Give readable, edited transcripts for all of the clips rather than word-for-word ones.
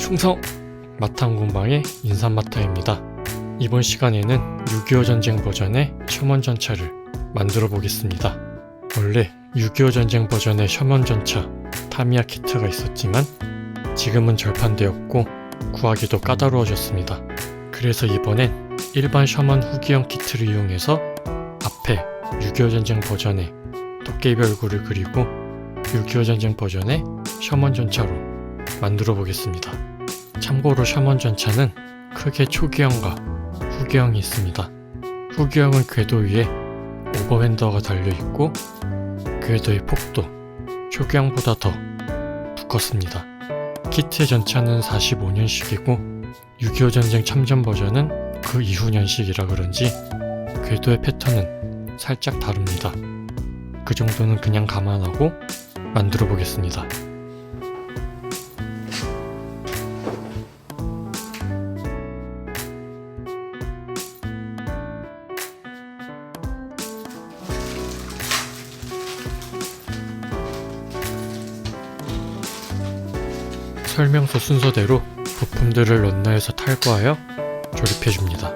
충성! 마탄군방의 인삼마타입니다. 이번 시간에는 6.25 전쟁 버전의 셔먼전차를 만들어 보겠습니다. 원래 6.25 전쟁 버전의 셔먼전차 타미야 키트가 있었지만 지금은 절판되었고 구하기도 까다로워졌습니다. 그래서 이번엔 일반 셔먼 후기형 키트를 이용해서 앞에 6.25 전쟁 버전의 도깨비 얼굴을 그리고 6.25 전쟁 버전의 셔먼전차로 만들어 보겠습니다. 참고로 셔먼전차는 크게 초기형과 후기형이 있습니다. 후기형은 궤도 위에 오버핸더가 달려있고 궤도의 폭도 초기형보다 더 두껍습니다. 키트의 전차는 45년식이고 6.25 전쟁 참전 버전은 그 이후 년식이라 그런지 궤도의 패턴은 살짝 다릅니다. 그 정도는 그냥 감안하고 만들어 보겠습니다. 설명서 순서대로 부품들을 런너에서 탈거하여 조립해줍니다.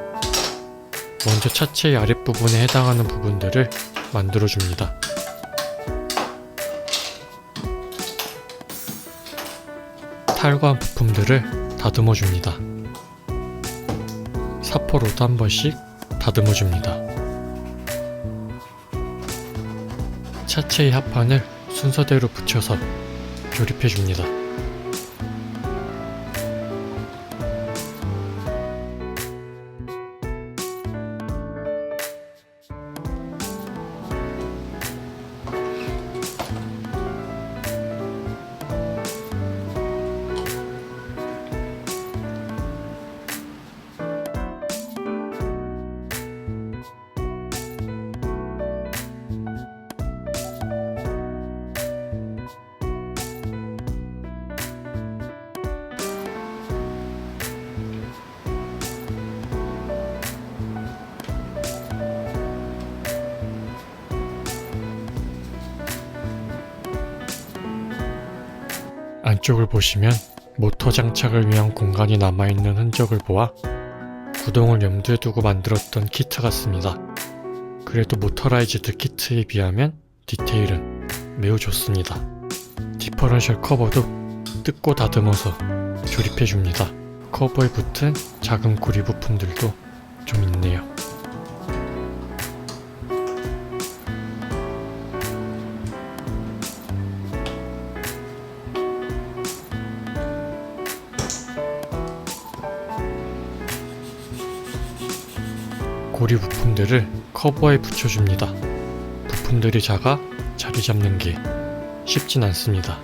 먼저 차체의 아랫부분에 해당하는 부분들을 만들어줍니다. 탈거한 부품들을 다듬어줍니다. 사포로도 한 번씩 다듬어줍니다. 차체의 합판을 순서대로 붙여서 조립해줍니다. 안쪽을 보시면 모터 장착을 위한 공간이 남아있는 흔적을 보아 구동을 염두에 두고 만들었던 키트 같습니다. 그래도 모터라이즈드 키트에 비하면 디테일은 매우 좋습니다. 디퍼런셜 커버도 뜯고 다듬어서 조립해줍니다. 커버에 붙은 작은 고리 부품들도 좀 있네요. 고리 부품들을 커버에 붙여줍니다. 부품들이 작아 자리 잡는 게 쉽진 않습니다.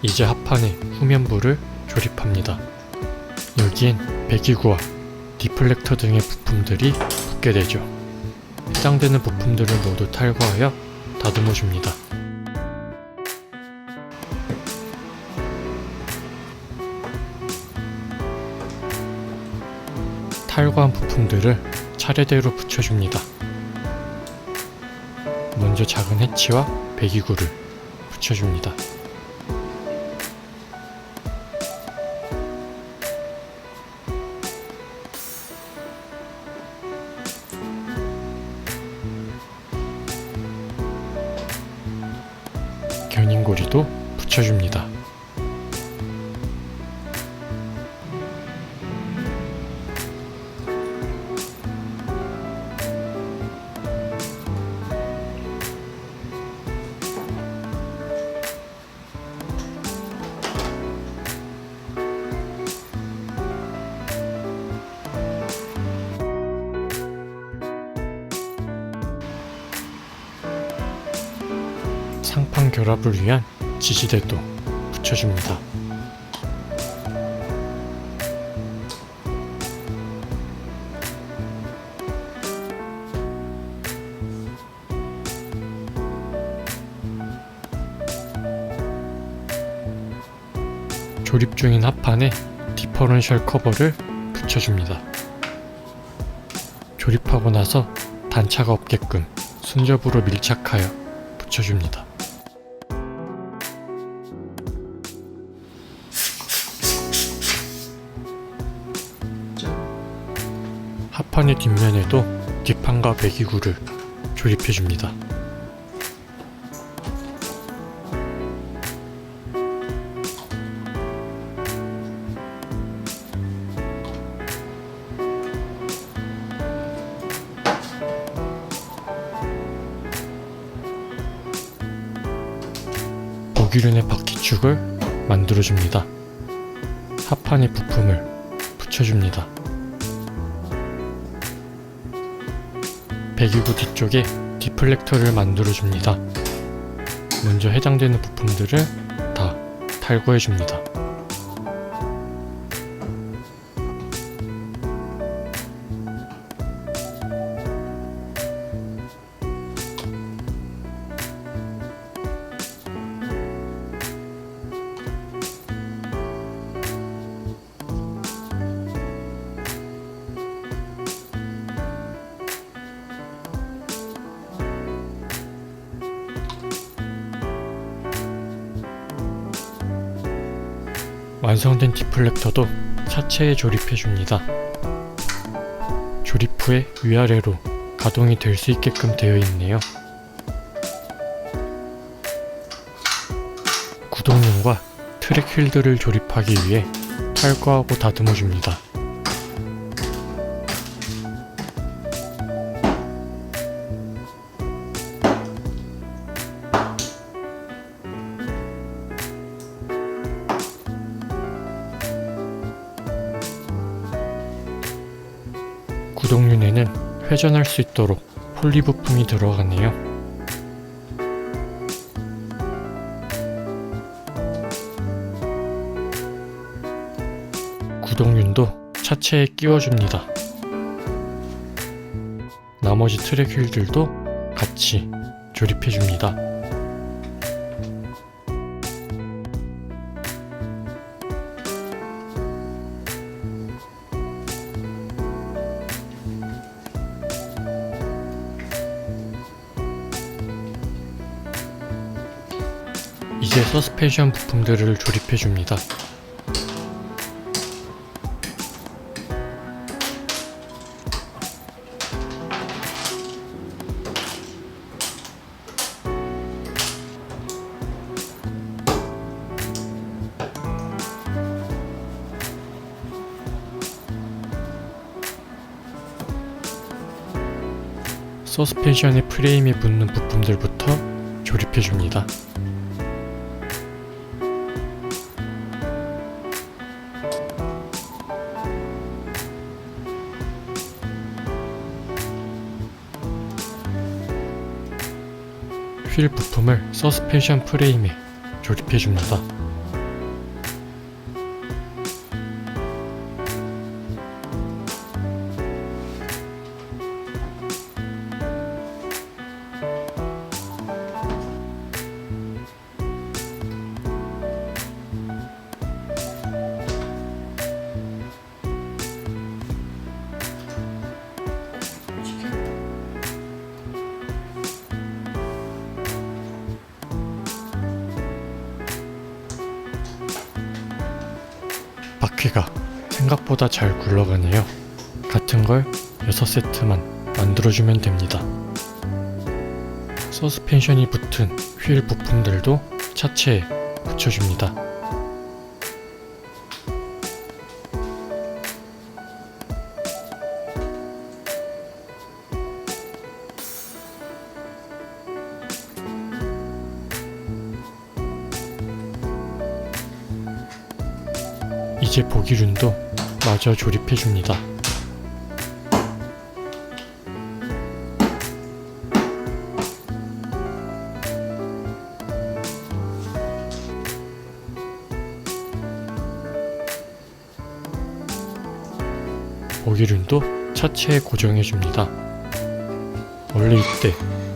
이제 합판에 후면부를 조립합니다. 여기엔 배기구와 디플렉터 등의 부품들이 붙게 되죠. 해당되는 부품들을 모두 탈거하여 다듬어줍니다. 탈거한 부품들을 차례대로 붙여줍니다. 먼저 작은 해치와 배기구를 붙여줍니다. 견인고리도 붙여줍니다. 상판 결합을 위한 지지대도 붙여줍니다. 조립 중인 합판에 디퍼런셜 커버를 붙여줍니다. 조립하고 나서 단차가 없게끔 순접으로 밀착하여 붙여줍니다. 합판의 뒷면에도 뒷판과 배기구를 조립해줍니다. 보기륜의 바퀴축을 만들어줍니다. 합판의 부품을 붙여줍니다. 배기구 뒤쪽에 디플렉터를 만들어줍니다. 먼저 해당되는 부품들을 다 탈거해줍니다. 완성된 디플렉터도 차체에 조립해줍니다. 조립 후에 위아래로 가동이 될 수 있게끔 되어 있네요. 구동륜과 트랙 휠들을 조립하기 위해 탈거하고 다듬어줍니다. 구동륜에는 회전할 수 있도록 폴리 부품이 들어가네요. 구동륜도 차체에 끼워줍니다. 나머지 트랙 휠들도 같이 조립해줍니다. 이제 서스펜션 부품들을 조립해줍니다. 서스펜션의 프레임에 붙는 부품들부터 조립해줍니다. 휠 부품을 서스펜션 프레임에 조립해줍니다. 바퀴가 생각보다 잘 굴러가네요. 같은 걸 6세트만 만들어주면 됩니다. 서스펜션이 붙은 휠 부품들도 차체에 붙여줍니다. 이제 보기륜도 마저 조립해줍니다. 보기륜도 차체에 고정해줍니다. 원래 이때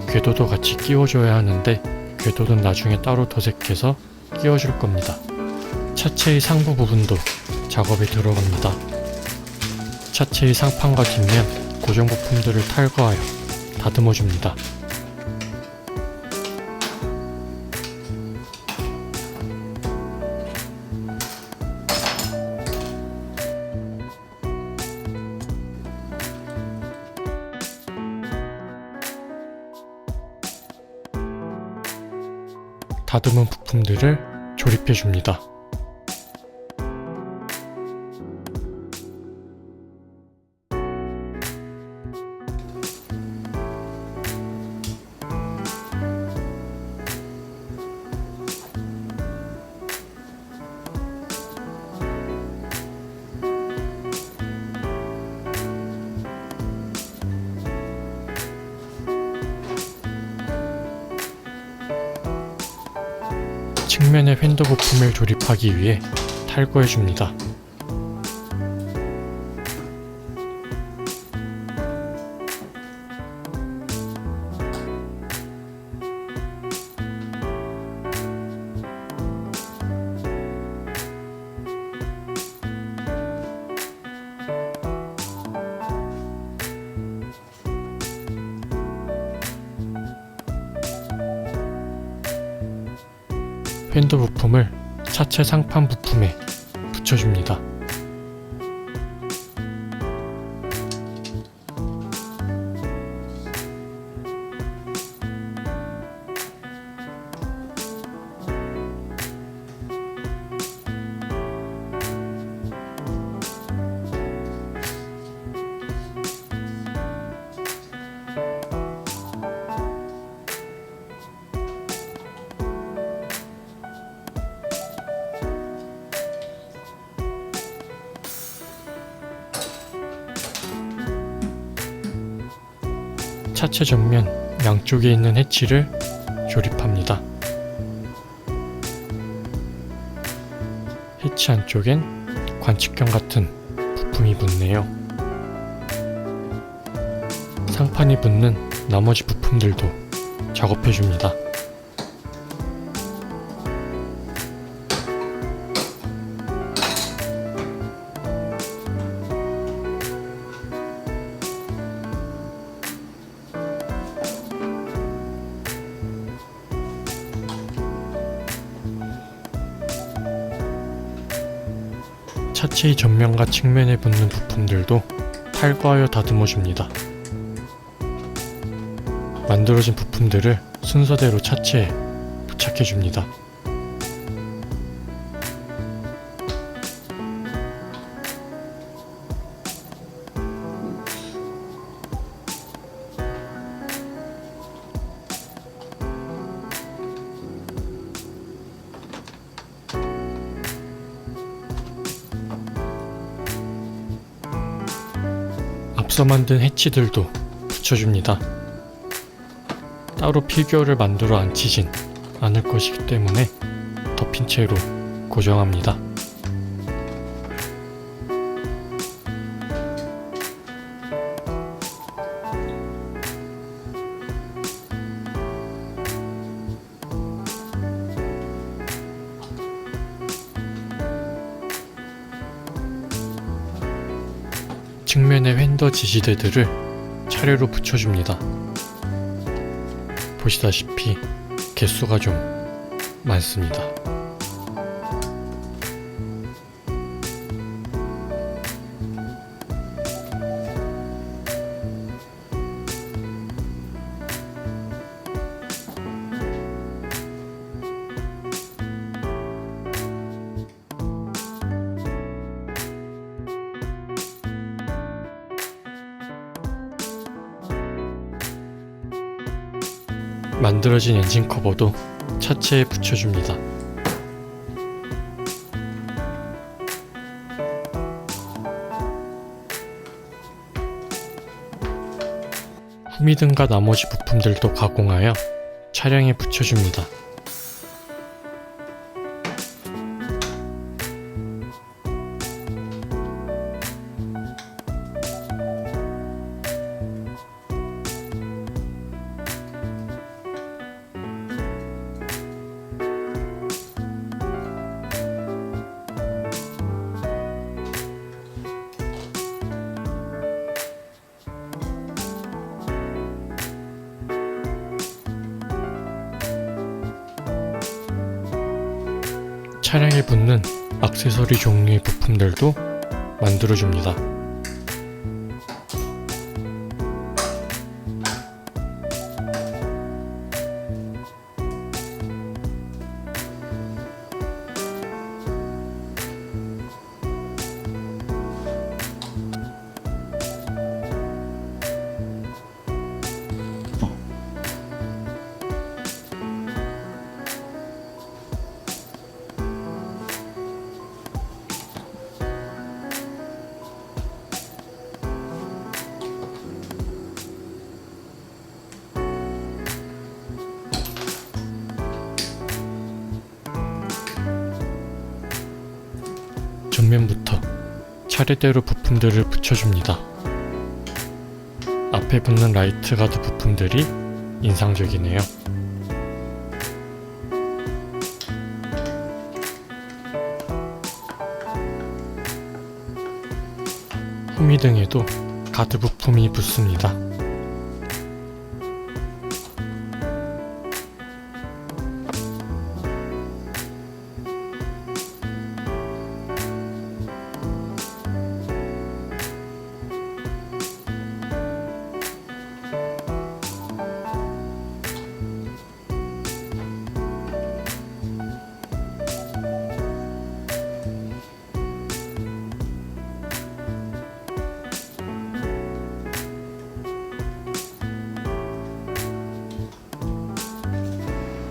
궤도도 같이 끼워줘야 하는데 궤도는 나중에 따로 도색해서 끼워줄 겁니다. 차체의 상부 부분도 작업에 들어갑니다. 차체의 상판과 뒷면 고정 부품들을 탈거하여 다듬어줍니다. 다듬은 부품들을 조립해줍니다. 측면의 휀더 부품을 조립하기 위해 탈거해줍니다. 휀더 부품을 차체 상판 부품에 붙여줍니다. 차체 전면 양쪽에 있는 해치를 조립합니다. 해치 안쪽엔 관측경 같은 부품이 붙네요. 상판이 붙는 나머지 부품들도 작업해줍니다. 차체의 전면과 측면에 붙는 부품들도 탈거하여 다듬어줍니다. 만들어진 부품들을 순서대로 차체에 부착해줍니다. 앞서 만든 해치들도 붙여줍니다. 따로 피규어를 만들어 앉히진 않을 것이기 때문에 덮인 채로 고정합니다. 측면의 휀더 지지대들을 차례로 붙여줍니다. 보시다시피 개수가 좀 많습니다. 만들어진 엔진 커버도 차체에 붙여줍니다. 후미등과 나머지 부품들도 가공하여 차량에 붙여줍니다. 차량에 붙는 액세서리 종류의 부품들도 만들어줍니다. 전면부터 차례대로 부품들을 붙여줍니다. 앞에 붙는 라이트 가드 부품들이 인상적이네요. 후미등에도 가드 부품이 붙습니다.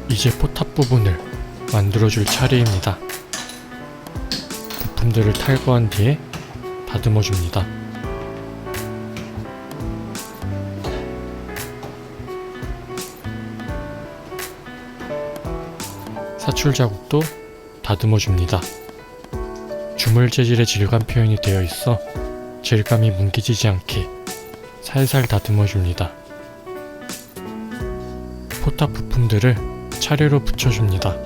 이제 포탑 부분을 만들어줄 차례입니다. 부품들을 탈거한 뒤에 다듬어줍니다. 사출 자국도 다듬어줍니다. 주물 재질의 질감 표현이 되어 있어 질감이 뭉개지지 않게 살살 다듬어줍니다. 포탑 부품들을 차례로 붙여줍니다.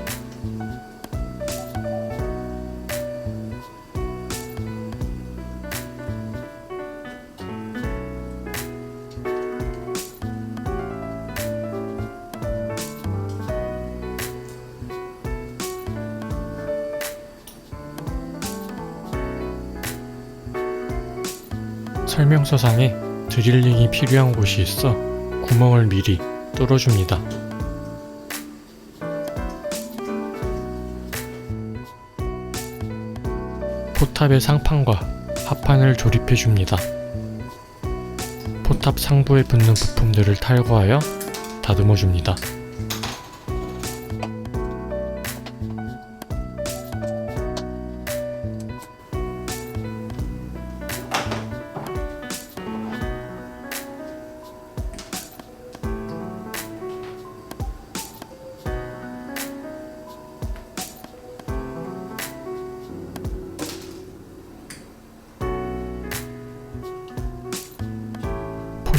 설명서상에 드릴링이 필요한 곳이 있어 구멍을 미리 뚫어줍니다. 포탑의 상판과 하판을 조립해줍니다. 포탑 상부에 붙는 부품들을 탈거하여 다듬어줍니다.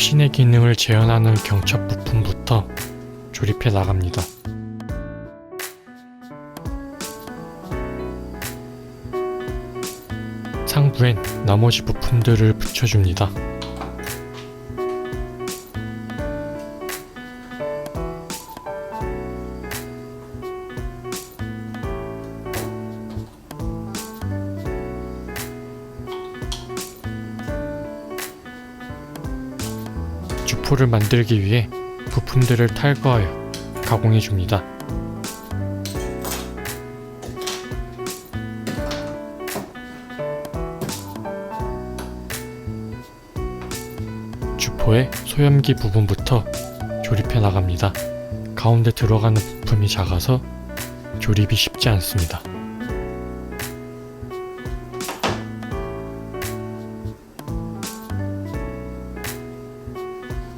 포신의 기능을 재현하는 경첩 부품부터 조립해 나갑니다. 상부엔 나머지 부품들을 붙여줍니다. 주포를 만들기 위해 부품들을 탈거하여 가공해줍니다. 주포의 소염기 부분부터 조립해 나갑니다. 가운데 들어가는 부품이 작아서 조립이 쉽지 않습니다.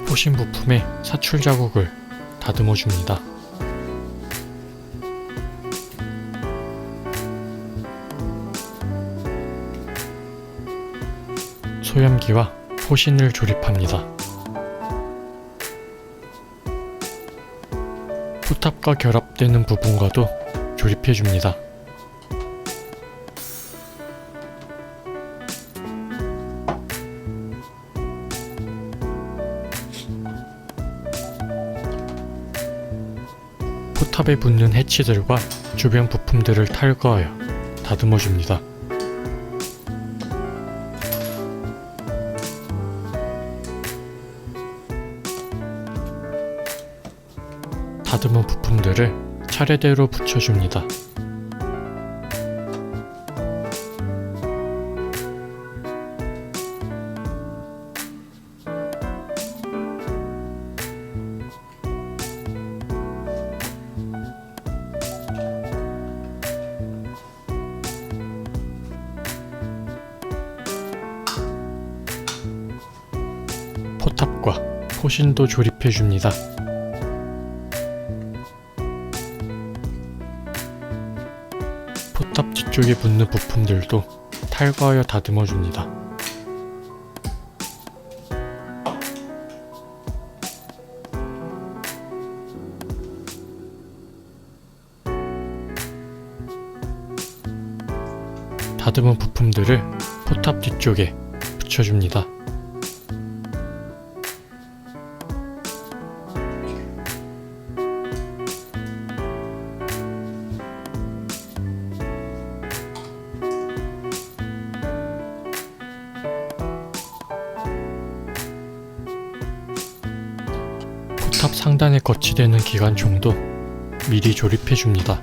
포신 부품에 사출 자국을 다듬어 줍니다. 소염기와 포신을 조립합니다. 포탑과 결합되는 부분과도 조립해 줍니다. 포탑 포탑에 붙는 해치들과 주변 부품들을 탈거하여 다듬어줍니다. 다듬은 부품들을 차례대로 붙여줍니다. 포탑과 포신도 조립해줍니다. 포탑 뒤쪽에 붙는 부품들도 탈거하여 다듬어줍니다. 다듬은 부품들을 포탑 뒤쪽에 붙여줍니다. 포탑 상단에 거치되는 기관총도 미리 조립해줍니다.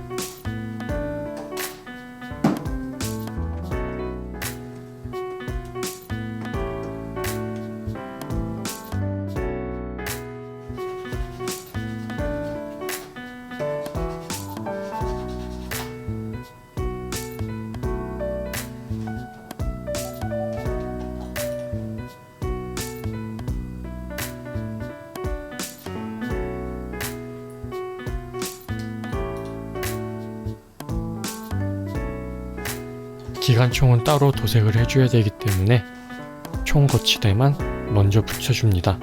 기관총은 따로 도색을 해줘야 되기 때문에 총 거치대만 먼저 붙여줍니다.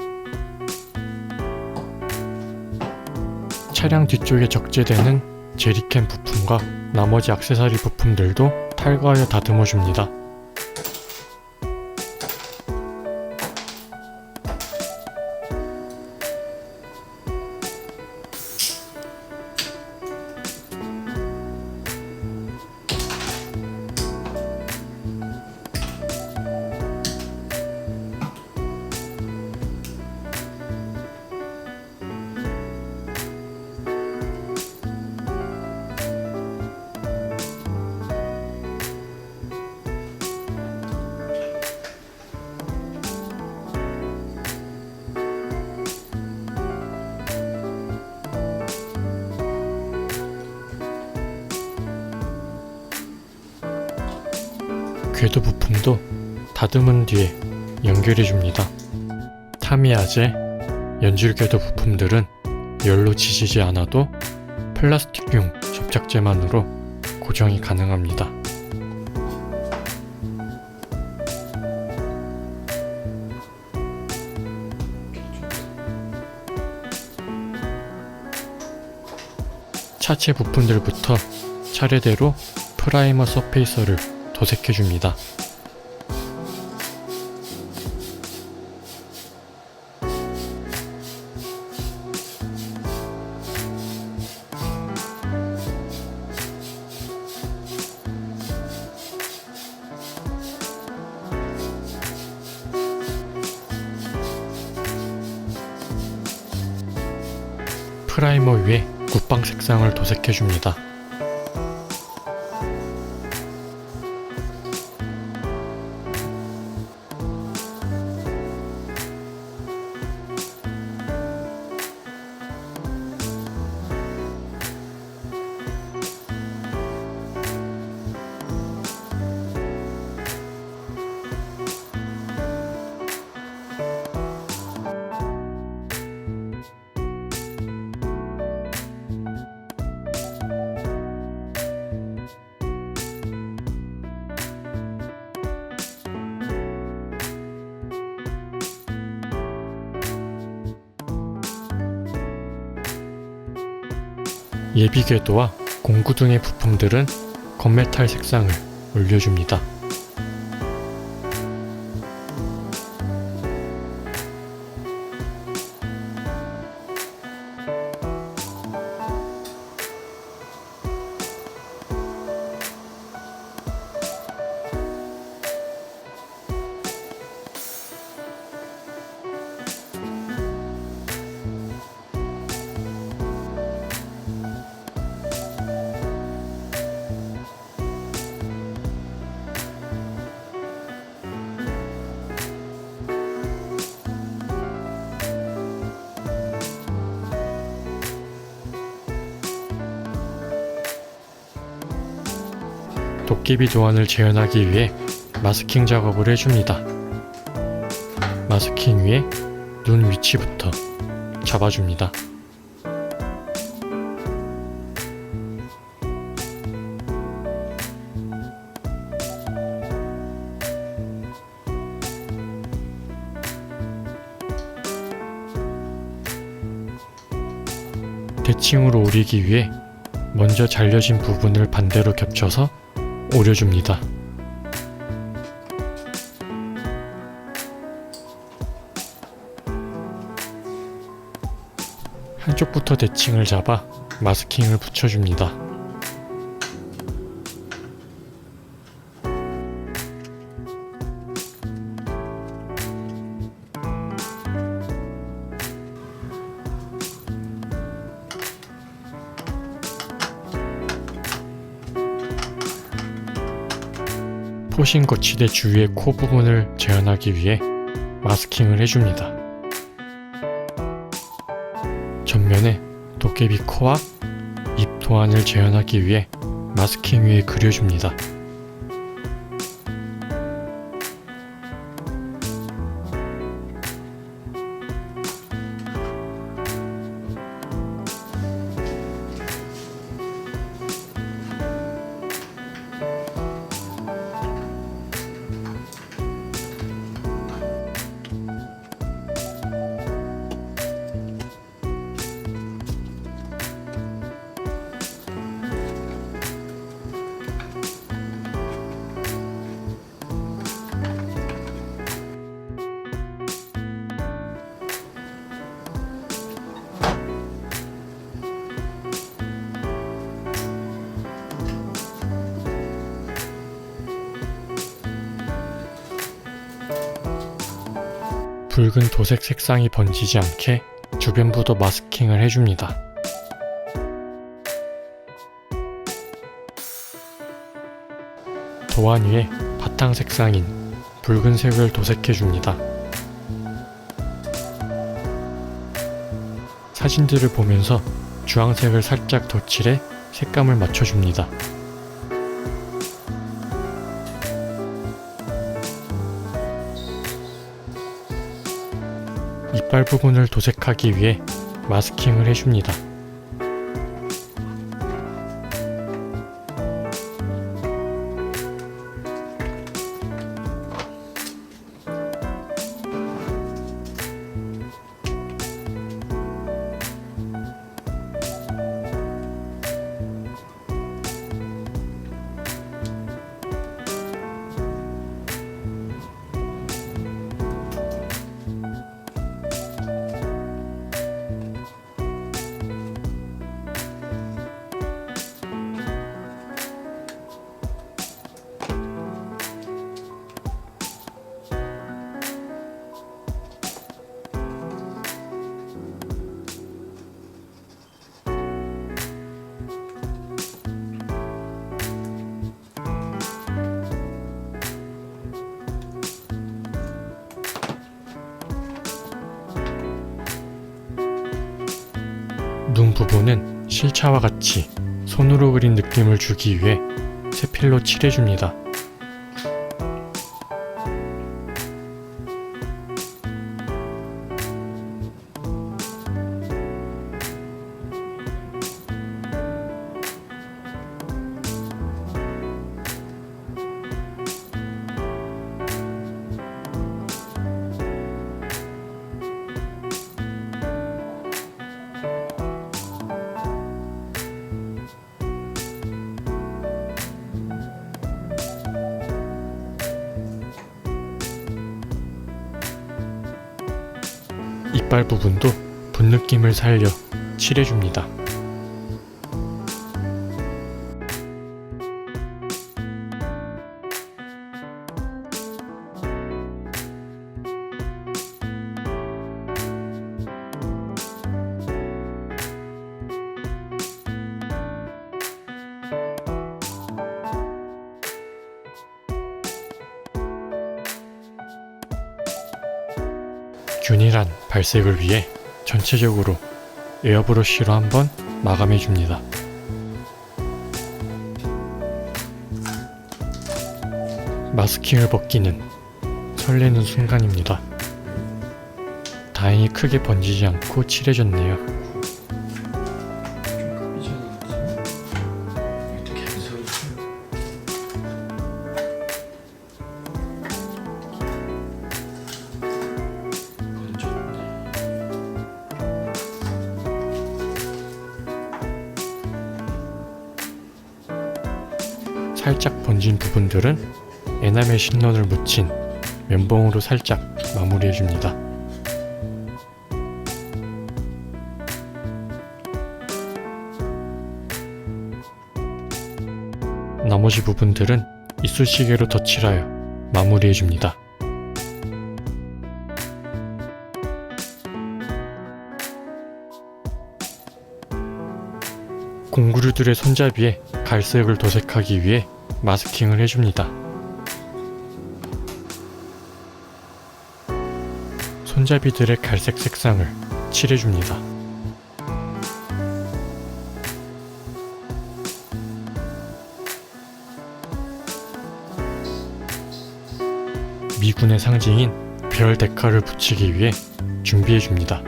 차량 뒤쪽에 적재되는 제리캔 부품과 나머지 액세서리 부품들도 탈거하여 다듬어줍니다. 궤도 부품도 다듬은 뒤에 연결해줍니다. 타미야제 연질 궤도 부품들은 열로 지지지 않아도 플라스틱용 접착제만으로 고정이 가능합니다. 차체 부품들부터 차례대로 프라이머 서페이서를 도색해줍니다. 프라이머 위에 굿방 색상을 도색해줍니다. 예비 궤도와 공구 등의 부품들은 건메탈 색상을 올려줍니다. 도깨비 도안을 재현하기 위해 마스킹 작업을 해줍니다. 마스킹 위에 눈 위치부터 잡아줍니다. 대칭으로 오리기 위해 먼저 잘려진 부분을 반대로 겹쳐서 오려줍니다. 한쪽부터 대칭을 잡아 마스킹을 붙여줍니다. 포신 거치대 주위의 코 부분을 재현하기 위해 마스킹을 해줍니다. 전면에 도깨비 코와 입 도안을 재현하기 위해 마스킹 위에 그려줍니다. 붉은 도색 색상이 번지지 않게 주변부도 마스킹을 해줍니다. 도안 위에 바탕 색상인 붉은색을 도색해줍니다. 사진들을 보면서 주황색을 살짝 덧칠해 색감을 맞춰줍니다. 이빨 부분을 도색하기 위해 마스킹을 해줍니다. 눈 부분은 실차와 같이 손으로 그린 느낌을 주기 위해 세필로 칠해줍니다. 이빨 부분도 붓 느낌을 살려 칠해줍니다. 균일한 발색을 위해 전체적으로 에어브러쉬로 한번 마감해줍니다. 마스킹을 벗기는 설레는 순간입니다. 다행히 크게 번지지 않고 칠해졌네요. 살짝 번진 부분들은 에나멜 신런을 묻힌 면봉으로 살짝 마무리해줍니다. 나머지 부분들은 이쑤시개로 덧칠하여 마무리해줍니다. 공구류들의 손잡이에 갈색을 도색하기 위해 마스킹을 해줍니다. 손잡이들의 갈색 색상을 칠해줍니다. 미군의 상징인 별 데칼을 붙이기 위해 준비해줍니다.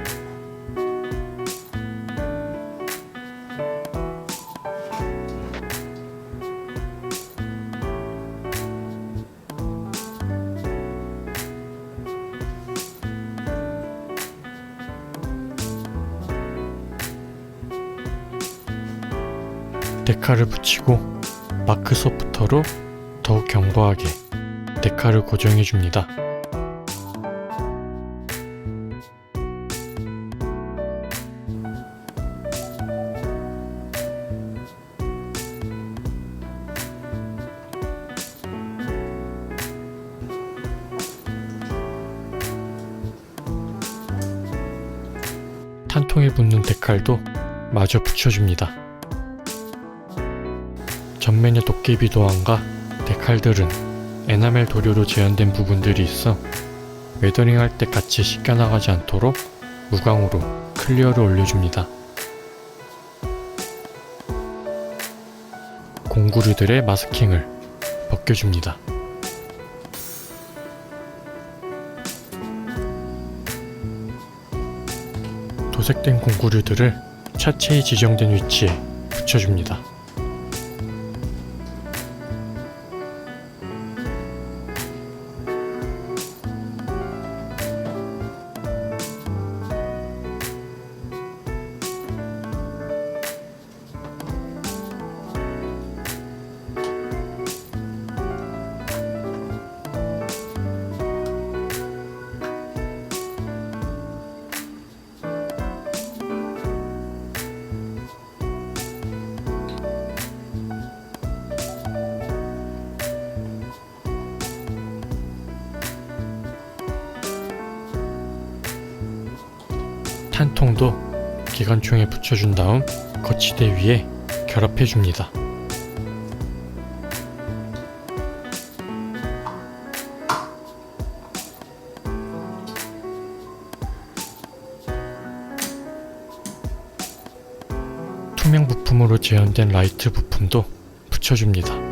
데칼을 붙이고 마크 소프터로 더욱 견고하게 데칼을 고정해줍니다. 탄통에 붙는 데칼도 마저 붙여줍니다. 전면의 도깨비 도안과 데칼들은 에나멜 도료로 재현된 부분들이 있어 웨더링할 때 같이 씻겨나가지 않도록 무광으로 클리어를 올려줍니다. 공구류들의 마스킹을 벗겨줍니다. 도색된 공구류들을 차체에 지정된 위치에 붙여줍니다. 탄통도 기관총에 붙여준 다음 거치대 위에 결합해줍니다. 투명 부품으로 재현된 라이트 부품도 붙여줍니다.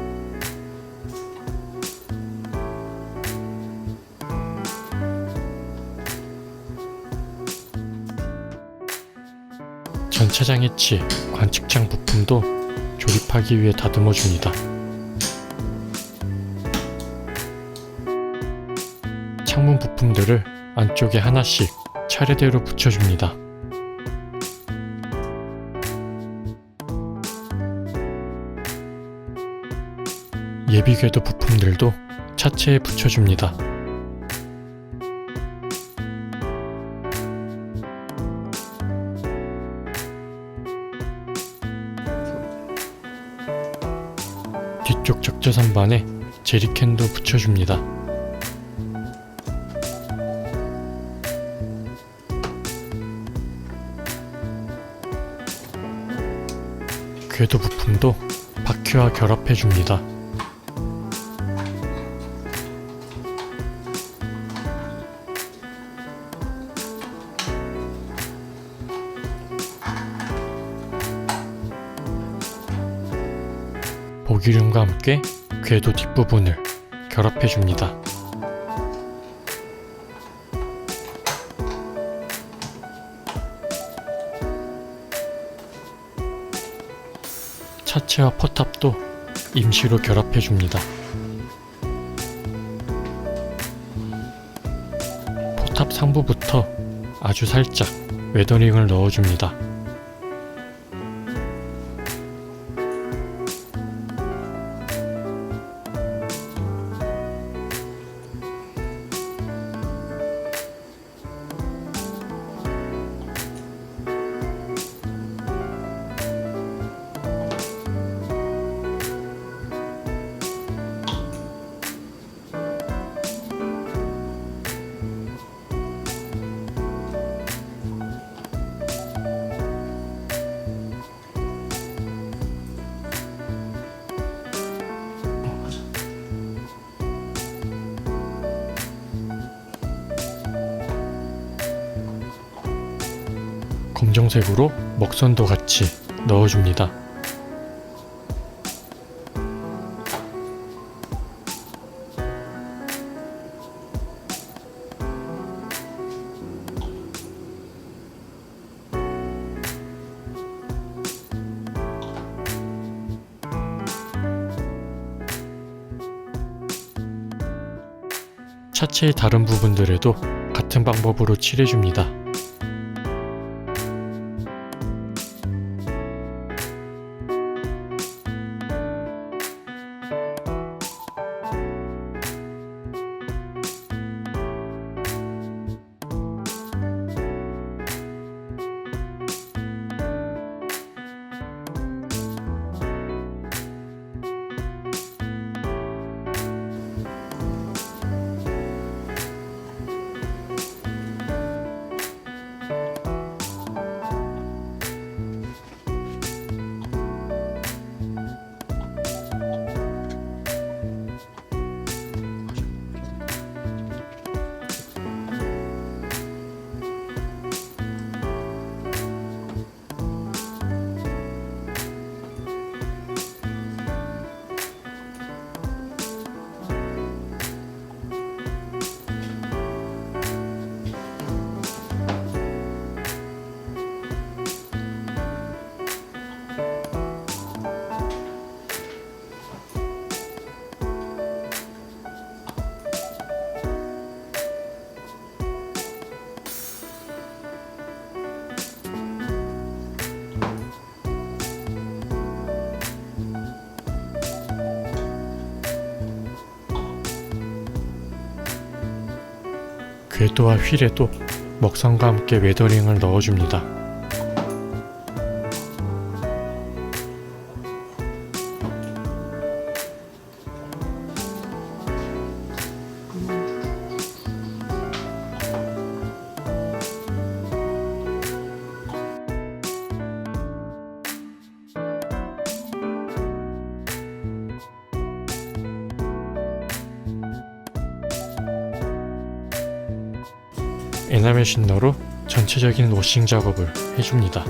전차장 해치 관측장 부품도 조립하기 위해 다듬어줍니다. 창문 부품들을 안쪽에 하나씩 차례대로 붙여줍니다. 예비궤도 부품들도 차체에 붙여줍니다. 뒤쪽 적재선반에 제리캔도 붙여줍니다. 궤도 부품도 바퀴와 결합해줍니다. 보기름과 함께 궤도 뒷부분을 결합해줍니다. 차체와 포탑도 임시로 결합해줍니다. 포탑 상부부터 아주 살짝 웨더링을 넣어줍니다. 검정색으로 먹선도 같이 넣어줍니다. 차체의 다른 부분들에도 같은 방법으로 칠해줍니다. 궤도와 휠에도 먹선과 함께 웨더링을 넣어줍니다. 에나멜 쉰너로 전체적인 워싱 작업을 해줍니다.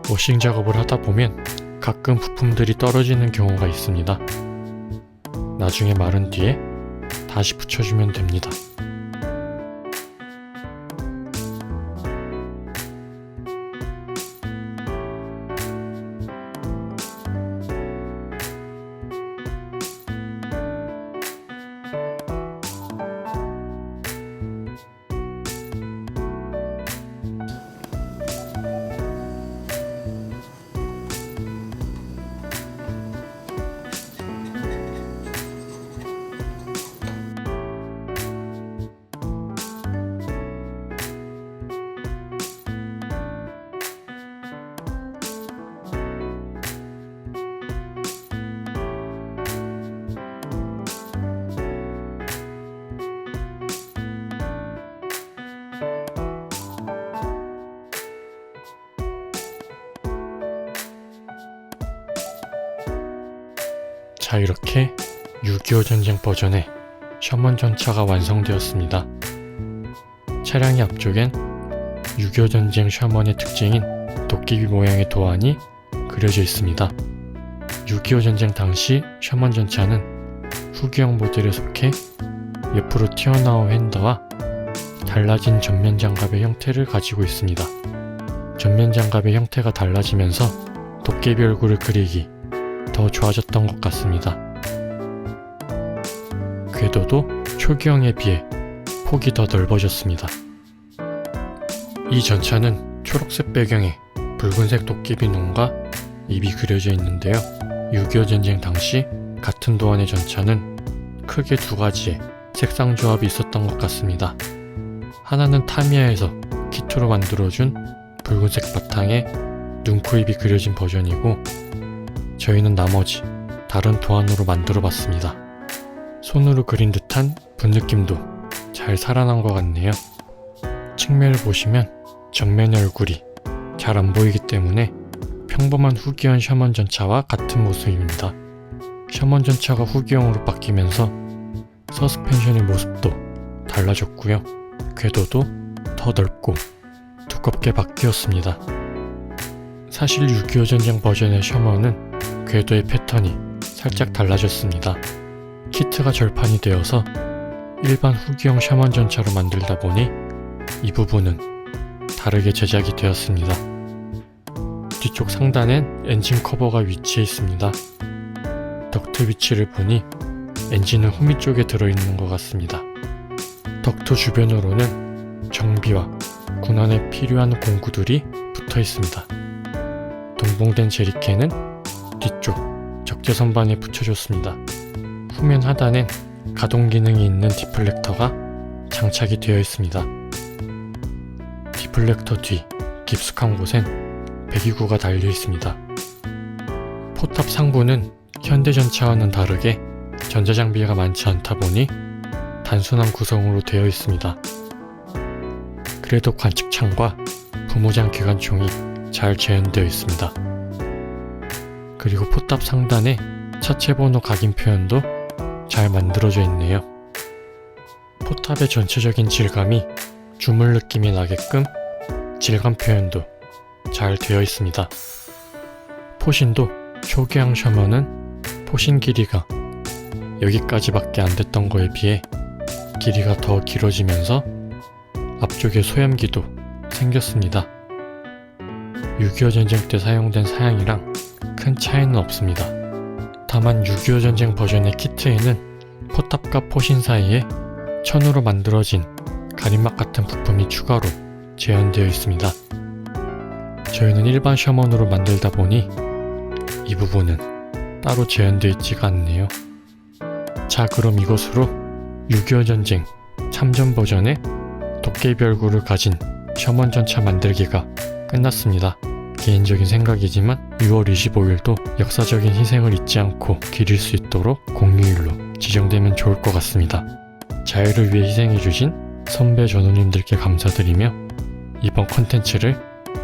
워싱 작업을 하다 보면 가끔 부품들이 떨어지는 경우가 있습니다. 나중에 마른 뒤에 다시 붙여주면 됩니다. 자, 이렇게 6.25 전쟁 버전의 셔먼 전차가 완성되었습니다. 차량의 앞쪽엔 6.25 전쟁 셔먼의 특징인 도깨비 모양의 도안이 그려져 있습니다. 6.25 전쟁 당시 셔먼 전차는 후기형 모델에 속해 옆으로 튀어나온 핸더와 달라진 전면 장갑의 형태를 가지고 있습니다. 전면 장갑의 형태가 달라지면서 도깨비 얼굴을 그리기 더 좋아졌던 것 같습니다. 궤도도 초기형에 비해 폭이 더 넓어졌습니다. 이 전차는 초록색 배경에 붉은색 도깨비 눈과 입이 그려져 있는데요. 6.25 전쟁 당시 같은 도안의 전차는 크게 두 가지의 색상 조합이 있었던 것 같습니다. 하나는 타미야에서 키트로 만들어준 붉은색 바탕에 눈, 코, 입이 그려진 버전이고, 저희는 나머지 다른 도안으로 만들어 봤습니다. 손으로 그린 듯한 붓느낌도 잘 살아난 것 같네요. 측면을 보시면 정면의 얼굴이 잘 안 보이기 때문에 평범한 후기형 셔먼 전차와 같은 모습입니다. 셔먼 전차가 후기형으로 바뀌면서 서스펜션의 모습도 달라졌고요. 궤도도 더 넓고 두껍게 바뀌었습니다. 사실 6.25 전쟁 버전의 셔먼은 궤도의 패턴이 살짝 달라졌습니다. 키트가 절판이 되어서 일반 후기형 셔먼 전차로 만들다 보니 이 부분은 다르게 제작이 되었습니다. 뒤쪽 상단엔 엔진 커버가 위치해 있습니다. 덕트 위치를 보니 엔진은 후미 쪽에 들어있는 것 같습니다. 덕트 주변으로는 정비와 군안에 필요한 공구들이 붙어 있습니다. 동봉된 제리캔은 뒤쪽 적재선반에 붙여줬습니다. 후면 하단엔 가동 기능이 있는 디플렉터가 장착이 되어 있습니다. 디플렉터 뒤 깊숙한 곳엔 배기구가 달려 있습니다. 포탑 상부는 현대전차와는 다르게 전자장비가 많지 않다 보니 단순한 구성으로 되어 있습니다. 그래도 관측창과 부모장 기관총이 잘 재현되어 있습니다. 그리고 포탑 상단에 차체 번호 각인 표현도 잘 만들어져 있네요. 포탑의 전체적인 질감이 주물 느낌이 나게끔 질감 표현도 잘 되어 있습니다. 포신도 초기형 셔먼은 포신 길이가 여기까지밖에 안 됐던 거에 비해 길이가 더 길어지면서 앞쪽에 소염기도 생겼습니다. 6.25 전쟁 때 사용된 사양이랑 큰 차이는 없습니다. 다만 6.25 전쟁 버전의 키트에는 포탑과 포신 사이에 천으로 만들어진 가림막 같은 부품이 추가로 재현되어 있습니다. 저희는 일반 셔먼으로 만들다 보니 이 부분은 따로 재현되어 있지가 않네요. 자, 그럼 이것으로 6.25 전쟁 참전 버전의 도깨비 얼굴을 가진 셔먼 전차 만들기가 끝났습니다. 개인적인 생각이지만 6월 25일도 역사적인 희생을 잊지 않고 기릴 수 있도록 공휴일로 지정되면 좋을 것 같습니다. 자유를 위해 희생해주신 선배 전우님들께 감사드리며 이번 컨텐츠를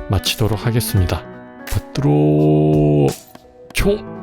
마치도록 하겠습니다. 받들어 총!